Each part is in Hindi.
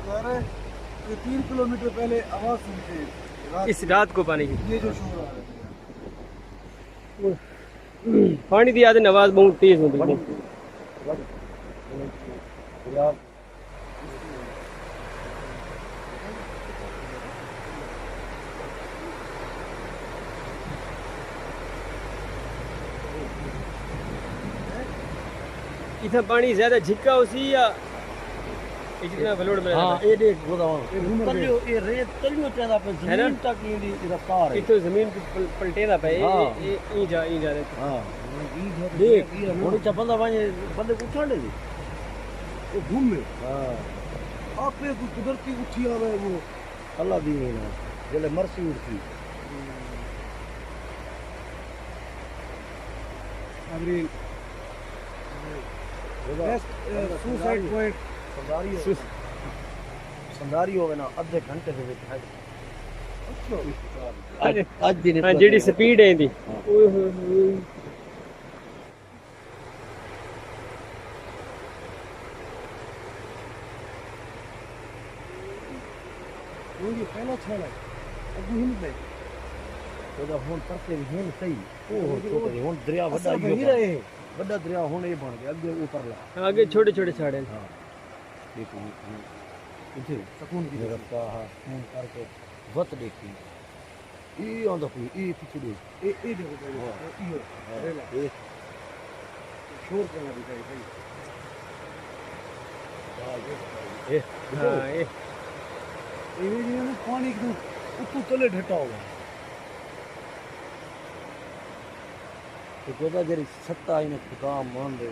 घर है, ये 3 किलोमीटर पहले आवाज सुनते हैं इस रात को पानी की। ये जो शोर आ रहा है पानी की आदि आवाज बहुत तेज होती है। इतना पानी ज्यादा झिक्का उसी या इतना फ्लोड में हां ये देख तलियो ये रेत तलियो चंदा पे जमीन तक इंदी रफ्तार है। इतो जमीन पे पलटेदा पे ये ई जा रहे। हां देख थोड़ी चपंदा वाने बंदे को उठाने दे वो घूम में। हां आप पे कुदरती उठी आवे वो अल्लाह दी है जले मर्सी उठी अग्रीन सुसाइड पॉइंट संदारी होवे ना आधे घंटे दे विच आज दिन हां जेडी स्पीड है इंदी ओए होए ये पहला छाला अब हिल पे तो हुन परते हिल सही ओ छोटे हुन दरिया वड्डा ही रहे वड्डा दरिया हुन ये बन गया आगे ऊपर ला आगे छोटे छोटे छाड़े। हां देखो इथे सुकून की रफ्ता हां करके वत देखी ई आंदा कोई ई पीछे देख ए देखो यो ए शोर करना भी सही ए हां ये ये जो पानी एकदम ऊपर तले ढटा हुआ तो गोदा जरी सत्ता इन खुदाम मान दे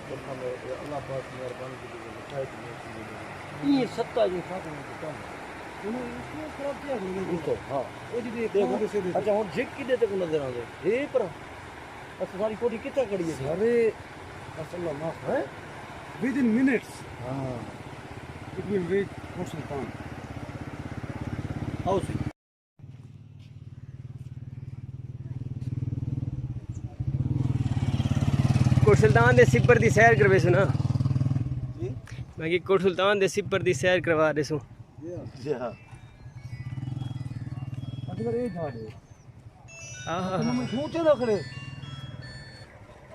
तो हमें अल्लाह पाक मेहरबानी की लिखाई की ये सत्ता जो साथ में खुदाम उन्होंने इसको खराब किया है तो हां वो जी देखो से अच्छा हुन जिक किदे तक नजर आंदे ए पर अच्छा सारी कोठी कितना खड़ी है अरे अल्लाह माफ है विद इन मिनट्स हां it will reach Kot Sultan house Kot Sultan दे सिपर दी सैर करवे सुना जी मैं कि कोट सुल्तान दे सिपर दी सैर करवा दे सु जी हां अगर ये झाड़े हां हां हम ऊंचे रख रहे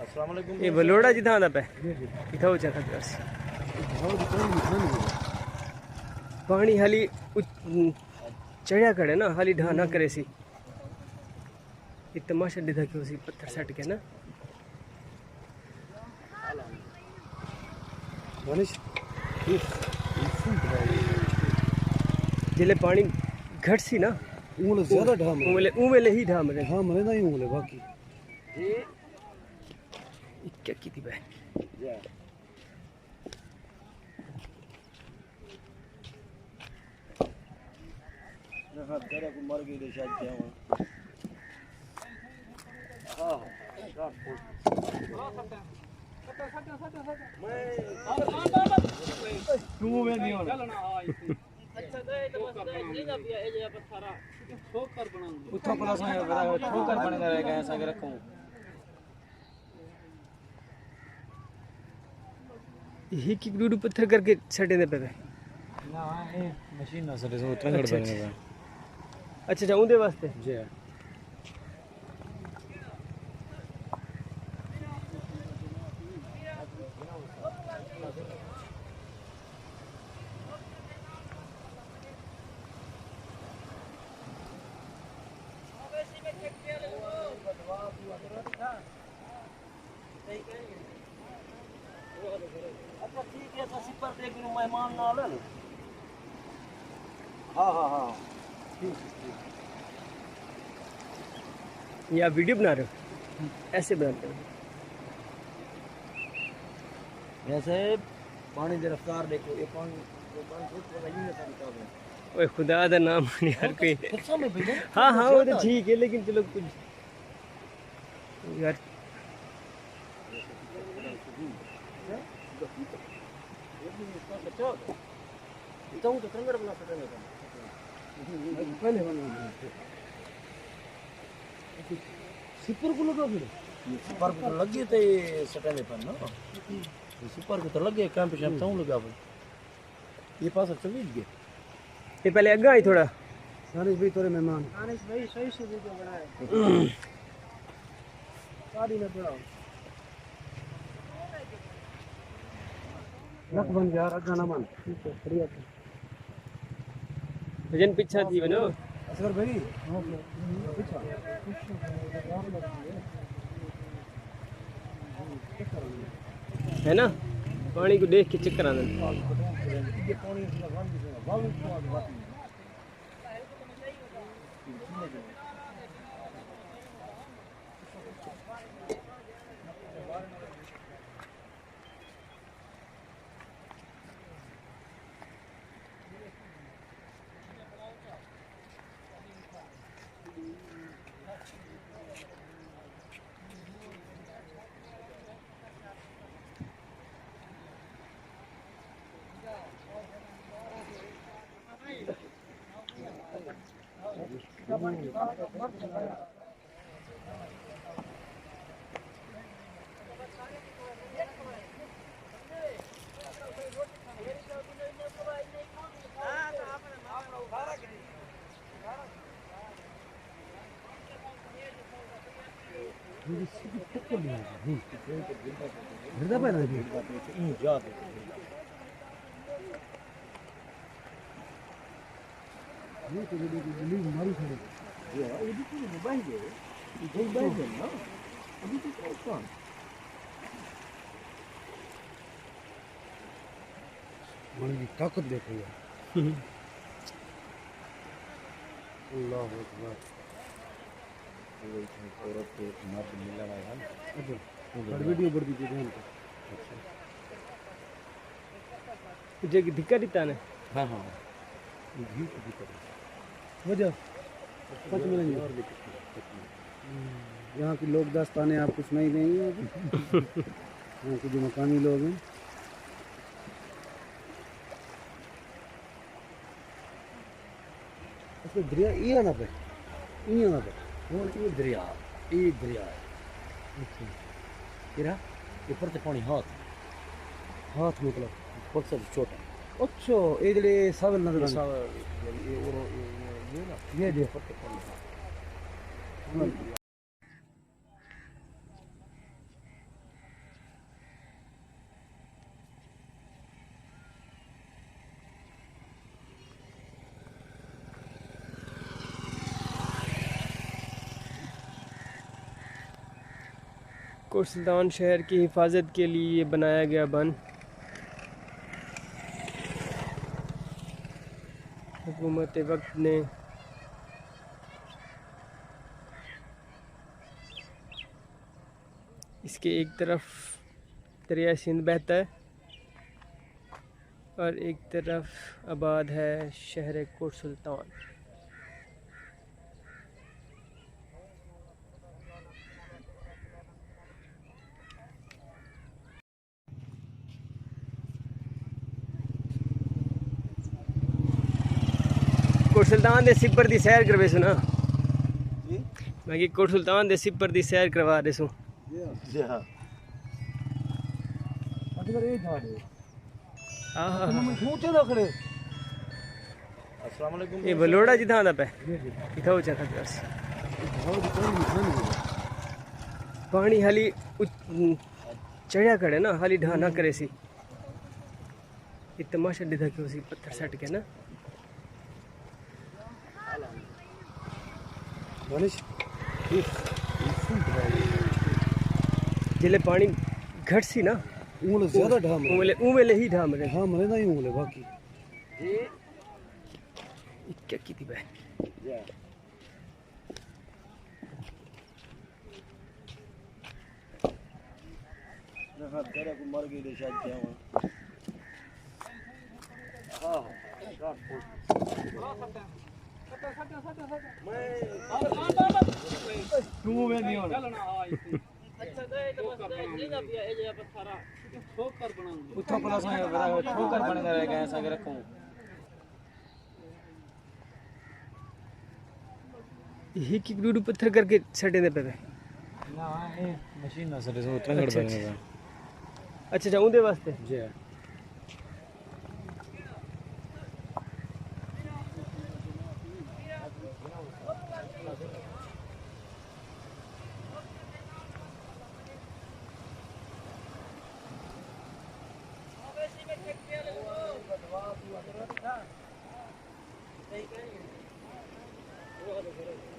अस्सलाम वालेकुम ये बलोड़ा जिथा दा पे इथा ऊंचा था बस पानी हाली चढ़िया करे ना हाली ढा ना करे सी ये तमाशा दिखा क्यों सी पत्थर सट के ना मनीष जिले पानी घट सी ना उंगले ज्यादा ढाम उंगले ही ढाम रहे हाँ मरे नहीं उंगले बाकी ये क्या की थी बे हां तेरे को मर गई शायद क्या तू में नहीं होना उठो प्लस में ठोकर बने रहेगा ऐसा अगर रखूं हिक हिक डूडू पत्थर करके छटे दे पे ना ये मशीन ना सटे सो ट्रंगड़ अच्छा, बने का अच्छा अच्छा उनके वास्ते जी अच्छा ठीक है तो सिपर देख लो मेहमान ना ले लो हाँ ये आप वीडियो बना रहे हो ऐसे बनाते हो वैसे पानी की रफ्तार देखो ये पानी बहुत लगी है तरीका है ओए खुदा दा नाम यार कोई अच्छा में भैया हाँ हाँ वो तो ठीक है लेकिन चलो कुछ यार तो ट्रंगड़ बना सकते हैं पहले बना सिपर को लगा फिर सुपर को लग गए थे सटने पर ना सुपर को तो लग गए कैंप शैम्प तो लगा भाई ये पास अच्छा बीत गए ये पहले अग्गा ही थोड़ा सानिश भाई तोरे मेहमान आनिश भाई सही से वीडियो बनाए शादी में बढ़ाओ रख बन जा रख गाना बन ठीक है बढ़िया भजन पीछा थी बनो असगर भाई पीछा है ना पानी को देख के चक्कर आना ये पानी से भगवान की सेवा बाबू को बात नहीं हृदय पे नहीं जाते ये तो दिल्ली मारी खड़ी ये भी तो मोबाइल है ये मोबाइल है ना अभी तो कौन मन की ताकत देखो यार अल्लाह अकबर वो इतनी औरत के मर्द मिलना है अच्छा और वीडियो बढ़ दीजिए ध्यान से तुझे धिक्का देता ना हाँ हाँ वजह कुछ मिलेंगे यहाँ के लोग दास्ताने आप कुछ नहीं देंगे यहाँ के जो मकानी लोग हैं उसको दरिया ये आना पे वो ये दरिया है तेरा ऊपर से पानी हाथ हाथ मतलब ऊपर से छोटा अच्छा ये जड़े सावल नजर आने ये ना ये दे ऊपर से पानी कोट सुल्तान शहर की हिफाजत के लिए बनाया गया बंद हुकूमत वक्त ने इसके एक तरफ दरिया सिंध बहता है और एक तरफ आबाद है शहर कोट सुल्तान। कोट सुल्तान दे सिपर दी सैर करवे सुना जी मैं कि कोट सुल्तान दे सिपर दी सैर करवा दे सु जी हाँ अगर ये जा रहे हाँ हाँ तुम सोचे ना खड़े अस्सलाम वालेकुम ये बलोड़ा जिदा आंदा पे ये जी इथा हो जाता बस बहुत कोई नहीं पानी हाली चढ़िया करे ना हाली ढाना करे सी ये तमाशा दिखा के उसी पत्थर सट के ना मानिश जिले पानी घट सी ना उंगल ज्यादा ढाम उमले ही ढाम रहे ढाम रहे ना ही उंगले बाकी क्या की थी बे हाँ तेरे को मर गई शायद क्या हाँ तू वे नहीं होना उठा पला से ठोकर बनेगा रहेगा ऐसा के रखूं ही की डूडू पत्थर करके छटे दे पे ना ये मशीन ना सरे सो ट्रंगड़ अच्छा, बनेगा अच्छा अच्छा उनके वास्ते जी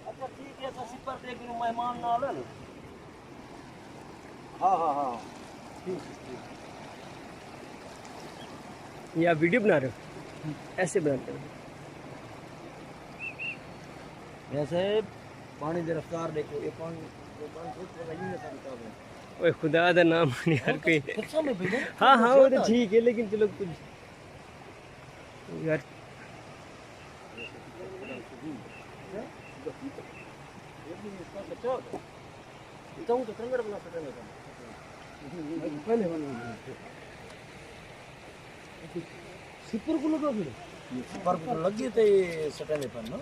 अच्छा ठीक है तो सिपर देख लो मेहमान ना ले हाँ हाँ हाँ या वीडियो बना रहे हो ऐसे बनाते हो वैसे पानी की रफ्तार देखो ये पानी कुछ नहीं है सकता है ओए खुदा दा नाम यार कोई कितना में भैया हाँ हाँ वो तो ठीक है लेकिन चलो कुछ यार इतना तो ट्रंगड़ बना सकते हैं पहले बना सिपर को लगा फिर सुपर को तो लगी थे सटने पर ना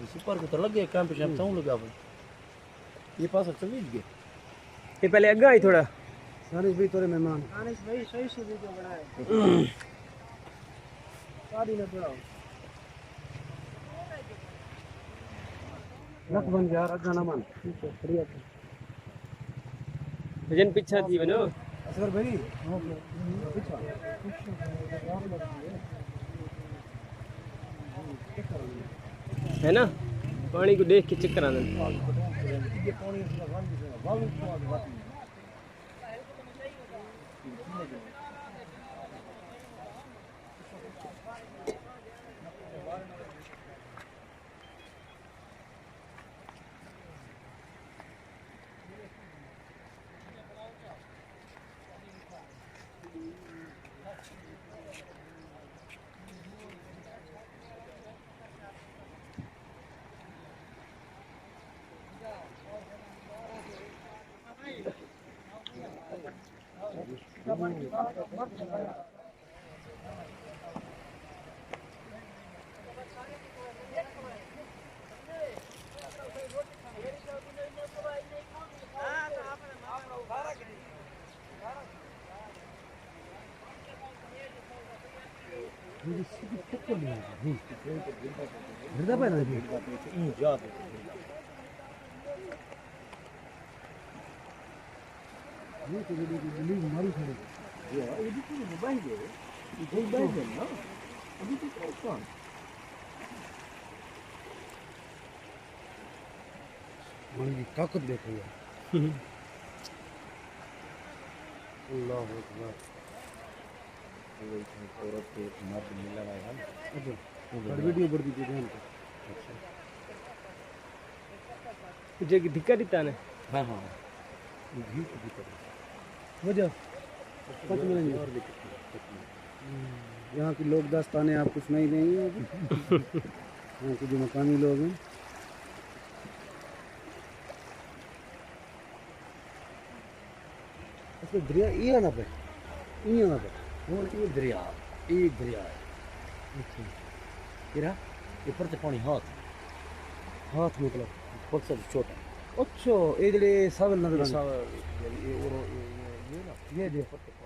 सुपर को तो लगे कैंप शैम्प तो लगा भाई ये पास चल गए ये पहले अग्गा ही थोड़ा सारे भी तोरे मेहमान आनिश भाई सही से वीडियो बनाए शादी न बनाओ रख बन गया रख ना मन ठीक है बढ़िया भजन पीछा थी बनो असर भाई पीछा है ना पानी को देख के चक्कर आना ये पानी बालू हृदय पे ना ये तो दिल्ली मारी खड़े ये भी तो मोबाइल है ये मोबाइल है ना अभी तो कौन मन की ताकत देखो यार अल्लाह अकबर औरत के मर्द मिलना है ना अच्छा बड़ वीडियो बढ़ दी ध्यान अच्छा तुझे की दिक्कत इतना ने हाँ हाँ घी की दिक्कत वजह कुछ मिलेंगे और यहाँ के लोग दास्तानें आपको सुनाई देंगे यहाँ के जो मकामी लोग हैं अच्छा दरिया ये आना पे वो ये दरिया है अच्छा तेरा ये परते पानी हाथ मतलब फुट से छोटा अच्छा ये जड़े सावन नजर ये आने सब ये ना ये दे परते पानी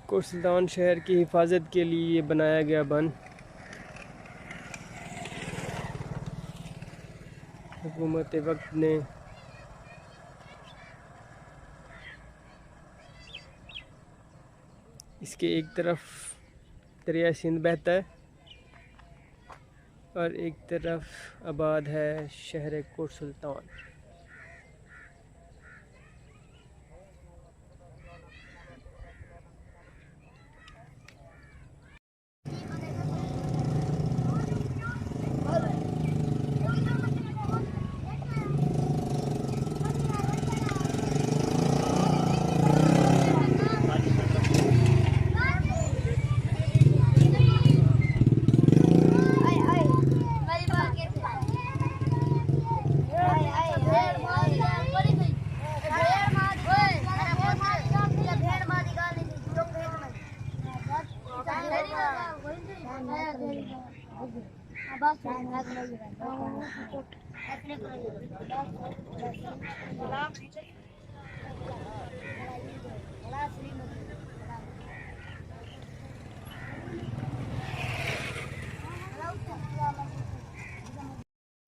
कोट सुल्तान शहर की हिफाजत के लिए बनाया गया बंद। हुकूमत वक्त ने इसके एक तरफ दरिया सिंध बहता है और एक तरफ आबाद है शहर कोट सुल्तान।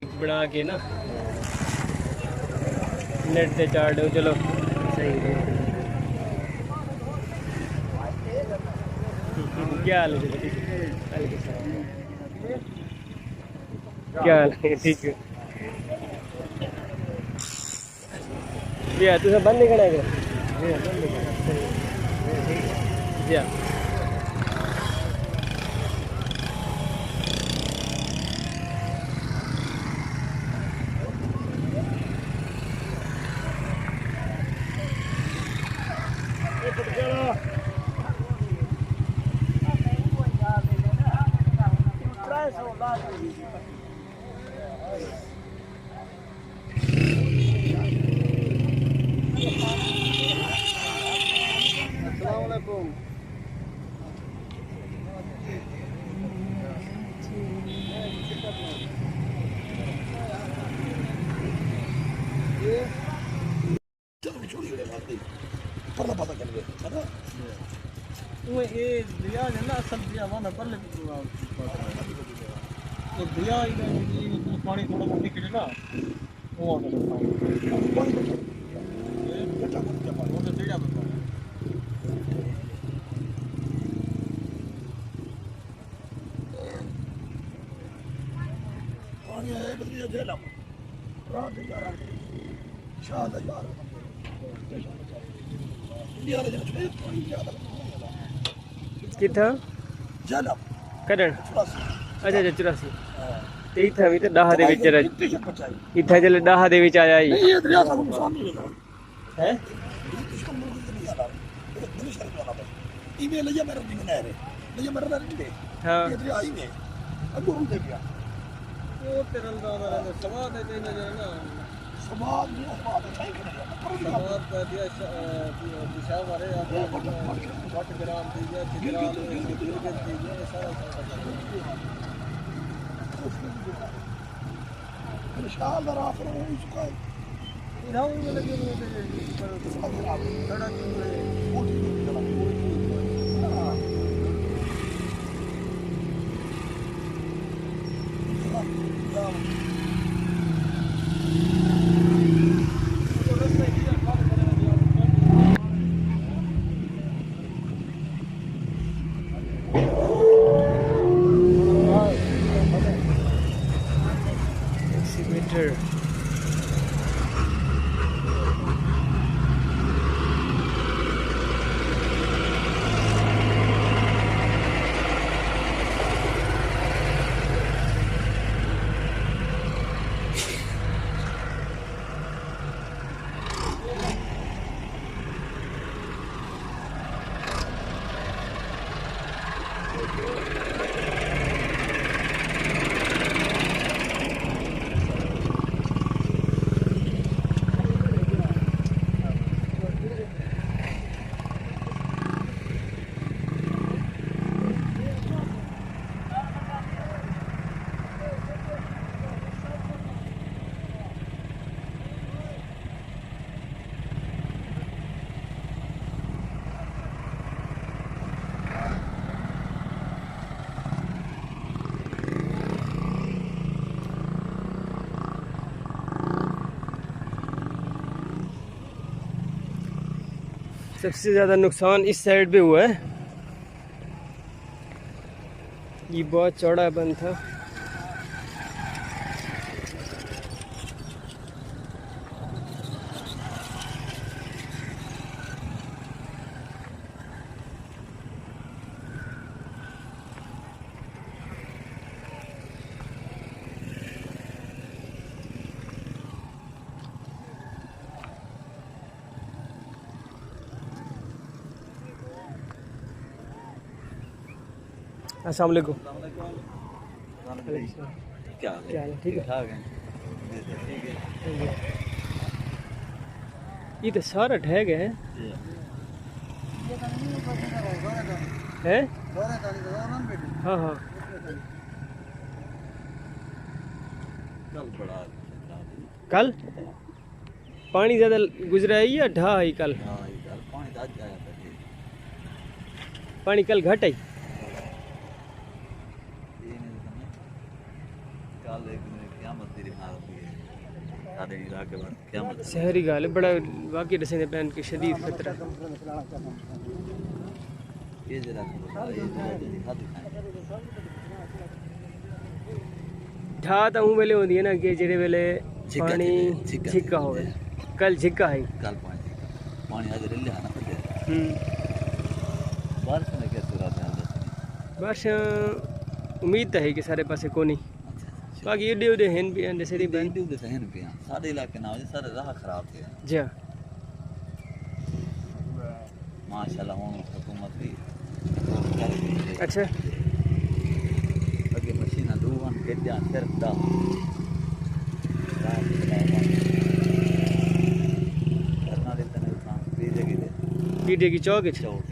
बना के ना नेट से चार दो चलो सही है। क्या हाल है? क्या हाल है? ठीक है भैया तू सब बंद नहीं करना भैया। ये दरिया है ना असल दरिया वहां पर तो दरिया पानी थोड़ा बहुत निकले ना वो आता है कितना करण अच्छा अच्छा 84 ਤੇ ਇੱਥੇ ਵੀ ਤੇ 10 ਦੇ ਵਿੱਚ ਇੱਥੇ ਜਲੇ 10 ਦੇ ਵਿੱਚ ਆ ਜਾਈ ਹੈ ਉਹ ਤੇਰਾ ਦਾ ਸਵਾਦ ਹੈ ਤੇ ਨਾ ਸਵਾਦ ਦਾ ਦਿਸ਼ਾ ਬਾਰੇ ਆਪਾਂ 8 ਗ੍ਰਾਮ ਦੀ ਜਾਂ 6 ਗ੍ਰਾਮ ਦੀ ਸਾਰਾ इंशाअल्लाह राफर हो चुका है इधर वो लगे सबसे ज़्यादा नुकसान इस साइड पे हुआ है, ये बहुत चौड़ा बंद था। अस्सलाम वालेकुम। क्या क्या हाल है? ठीक है। ठाक है ठीक है। ये तो सारा ढह गया है हैं? हाँ हाँ। कल बड़ा कल पानी ज़्यादा गुजरा है या ढहा है कल? हाँ ये कल पानी तो आज आया था पानी कल घट आई। कल एक क़यामत दी हाल हुई है सारे इलाके में क़यामत शहरी गाल है बड़ा वाकई दसे पैन की शदीद खतरा। ये जरा ये हाथ ढा तो हूँ वेले होंगी है ना कि जेड़े वेले पानी झिक्का झिक्का हो कल झिक्का है। कल पानी आज रिले है ना फिर बारिश ने क्या सूरत हाल दसी बारिश उम्मीद तो है कि सारे पासे को नहीं, बाकी एडे उडे हैं भी हैं जैसे बहन दे सहन पे सारे इलाके ना सारे राह खराब थे जी हाँ। माशाल्लाह हुन हुकूमत भी अच्छा अगे मशीना दूवन गड्डियां सिर्फ दा करना देते ने काम भी जगह दे ईडे की चौक है। चौक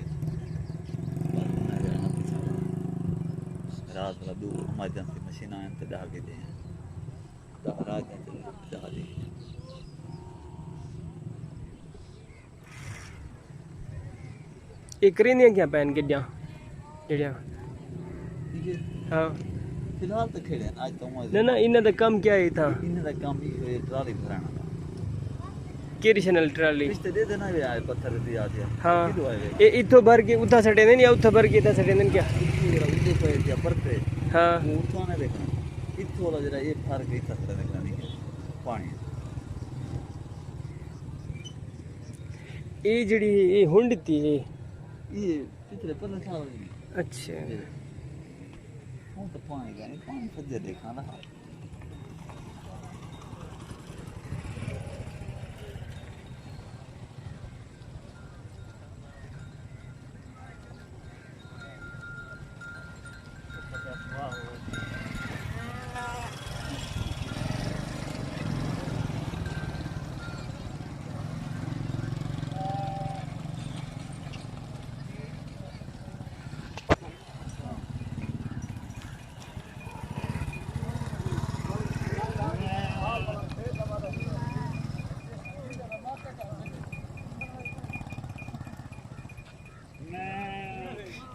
रात वाला दो इमरजेंसी मशीना हैं दा के दे रात दा दे एक करेंगे क्या पैन गड्डियां जेड़ियां? हाँ फिलहाल तो खेड़े आज तो ना ना इन्हें तो कम क्या ही था इन्हें का काम ही ट्राली भराना केरी चैनल ट्राली रिश्ते दे देना भी आए पत्थर दी आते हैं हाँ किलो आए ये इथो भर के उठा सटे नहीं या उठा भर के इतना सटे नहीं क्या? उनके पे क्या परते हाँ वो उठाने देखना इथो वाला जरा ये फर्क इतना सटा देखना नहीं पानी ये जड़ी ये हुंड थी ये पिछले 15 साल में अच्छा वो तो पानी का नहीं पानी सज्जे देखा ना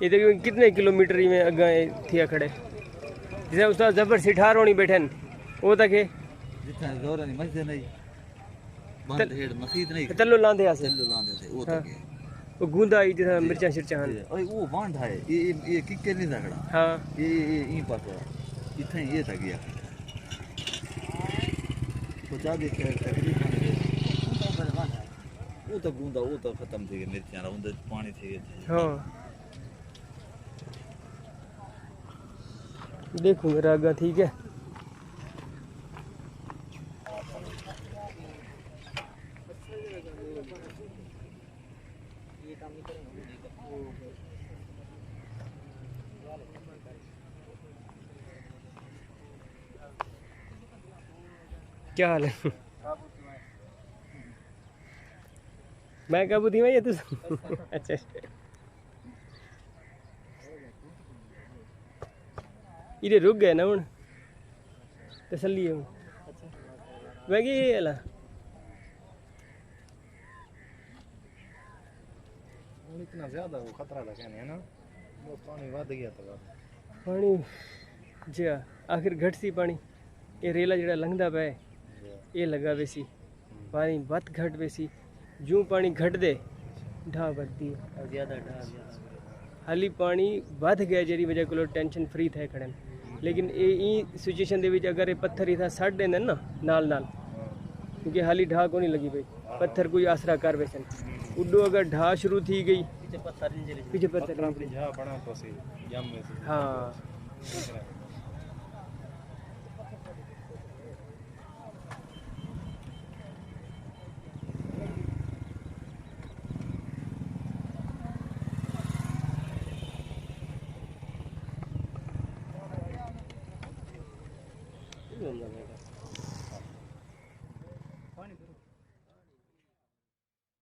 ये तकरीबन कितने किलोमीटर में अगा थिया खड़े जैसे उस जबर सिठार होनी बैठे वो तक है जितना जोर नहीं मस्जिद नहीं बंद हेड मस्जिद नहीं तल्लो लांदे आसे चलो लांदे थे वो तक है वो गूंदा आई जैसा मिर्चा शिरचा ओए वो बांध है ये किक्के नहीं सकड़ा हाँ ये पास इतना ये था गया तो जा देखे तकरीबन वो तो बूंदा वो तो खत्म थी गई मिर्चियां उनदे पानी थी गई हाँ देखूंगा रागा ठीक है। क्या हाल है? मैं काबू थी मैं ये तू अच्छा इधे रुक गए ना हूँ तसली है मैं कि ये ला इतना ज्यादा वो खतरा था कहने है ना वो पानी बढ़ गया था पानी जी आखिर घट सी पानी ये रेला जड़ा लंघदा पे ये लगा वैसी पानी बत घट वैसी जूं पानी घट दे ढाह बढ़ती है ज़्यादा ढाह ज़्यादा हाली पानी वध गया जी वजह को टेंशन फ्री थे खड़े लेकिन ये सिचुएशन दे अगर ये पत्थर ही था सट देंगे ना नाल नाल क्योंकि हाली ढाह को नहीं लगी भाई पत्थर कोई आसरा कर वैसन उडो अगर ढाह शुरू थी गई पीछे पत्थर हाँ नहीं